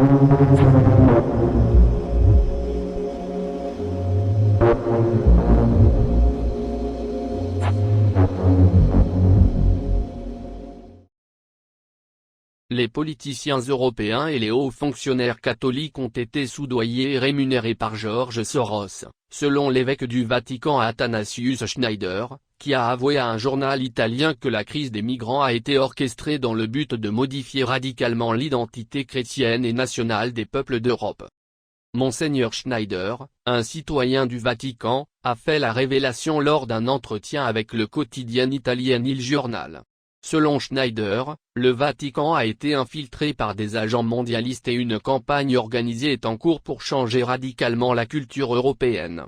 Les politiciens européens et les hauts fonctionnaires catholiques ont été soudoyés et rémunérés par George Soros, selon l'évêque du Vatican Athanasius Schneider, qui a avoué à un journal italien que la crise des migrants a été orchestrée dans le but de modifier radicalement l'identité chrétienne et nationale des peuples d'Europe. Monseigneur Schneider, un citoyen du Vatican, a fait la révélation lors d'un entretien avec le quotidien italien Il Giornale. Selon Schneider, le Vatican a été infiltré par des agents mondialistes et une campagne organisée est en cours pour changer radicalement la culture européenne.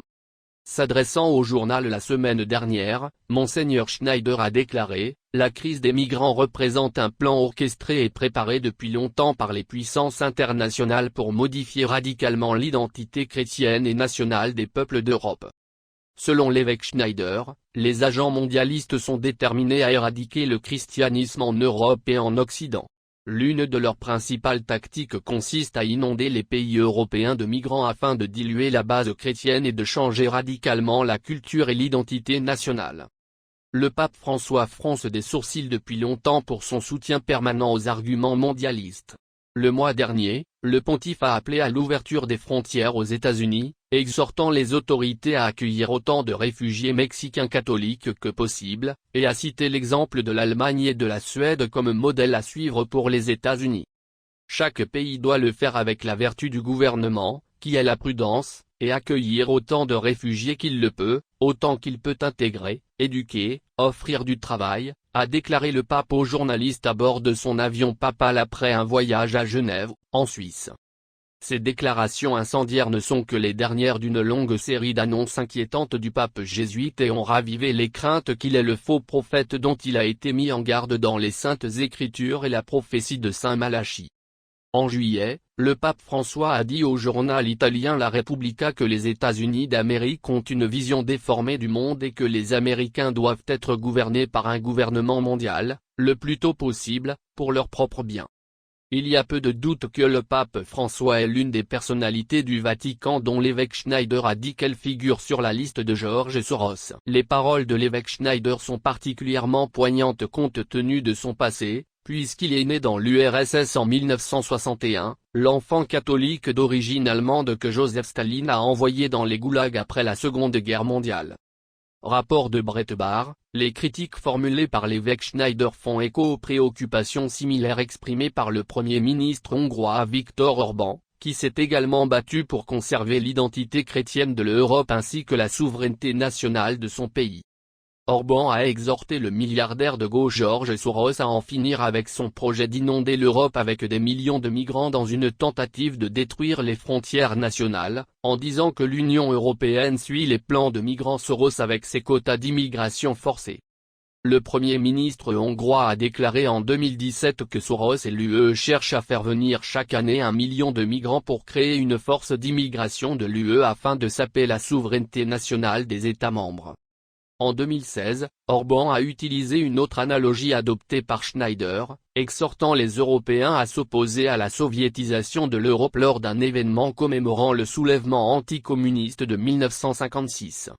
S'adressant au journal la semaine dernière, Monseigneur Schneider a déclaré « La crise des migrants représente un plan orchestré et préparé depuis longtemps par les puissances internationales pour modifier radicalement l'identité chrétienne et nationale des peuples d'Europe. » Selon l'évêque Schneider, les agents mondialistes sont déterminés à éradiquer le christianisme en Europe et en Occident. L'une de leurs principales tactiques consiste à inonder les pays européens de migrants afin de diluer la base chrétienne et de changer radicalement la culture et l'identité nationale. Le pape François fronce des sourcils depuis longtemps pour son soutien permanent aux arguments mondialistes. Le mois dernier, le pontife a appelé à l'ouverture des frontières aux États-Unis, exhortant les autorités à accueillir autant de réfugiés mexicains catholiques que possible, et a cité l'exemple de l'Allemagne et de la Suède comme modèle à suivre pour les États-Unis. Chaque pays doit le faire avec la vertu du gouvernement, qui est la prudence, et accueillir autant de réfugiés qu'il le peut, autant qu'il peut intégrer, éduquer, offrir du travail, a déclaré le pape aux journalistes à bord de son avion papal après un voyage à Genève, en Suisse. Ces déclarations incendiaires ne sont que les dernières d'une longue série d'annonces inquiétantes du pape jésuite et ont ravivé les craintes qu'il est le faux prophète dont il a été mis en garde dans les Saintes Écritures et la prophétie de Saint Malachie. En juillet, le pape François a dit au journal italien La Repubblica que les États-Unis d'Amérique ont une vision déformée du monde et que les Américains doivent être gouvernés par un gouvernement mondial, le plus tôt possible, pour leur propre bien. Il y a peu de doute que le pape François est l'une des personnalités du Vatican dont l'évêque Schneider a dit qu'elle figure sur la liste de George Soros. Les paroles de l'évêque Schneider sont particulièrement poignantes compte tenu de son passé, puisqu'il est né dans l'URSS en 1961, l'enfant catholique d'origine allemande que Joseph Staline a envoyé dans les goulags après la Seconde Guerre mondiale. Rapport de Breitbart, les critiques formulées par l'évêque Schneider font écho aux préoccupations similaires exprimées par le Premier ministre hongrois Viktor Orban, qui s'est également battu pour conserver l'identité chrétienne de l'Europe ainsi que la souveraineté nationale de son pays. Orban a exhorté le milliardaire de gauche George Soros à en finir avec son projet d'inonder l'Europe avec des millions de migrants dans une tentative de détruire les frontières nationales, en disant que l'Union européenne suit les plans de migrants Soros avec ses quotas d'immigration forcée. Le Premier ministre hongrois a déclaré en 2017 que Soros et l'UE cherchent à faire venir chaque année 1 million de migrants pour créer une force d'immigration de l'UE afin de saper la souveraineté nationale des États membres. En 2016, Orban a utilisé une autre analogie adoptée par Schneider, exhortant les Européens à s'opposer à la soviétisation de l'Europe lors d'un événement commémorant le soulèvement anticommuniste de 1956.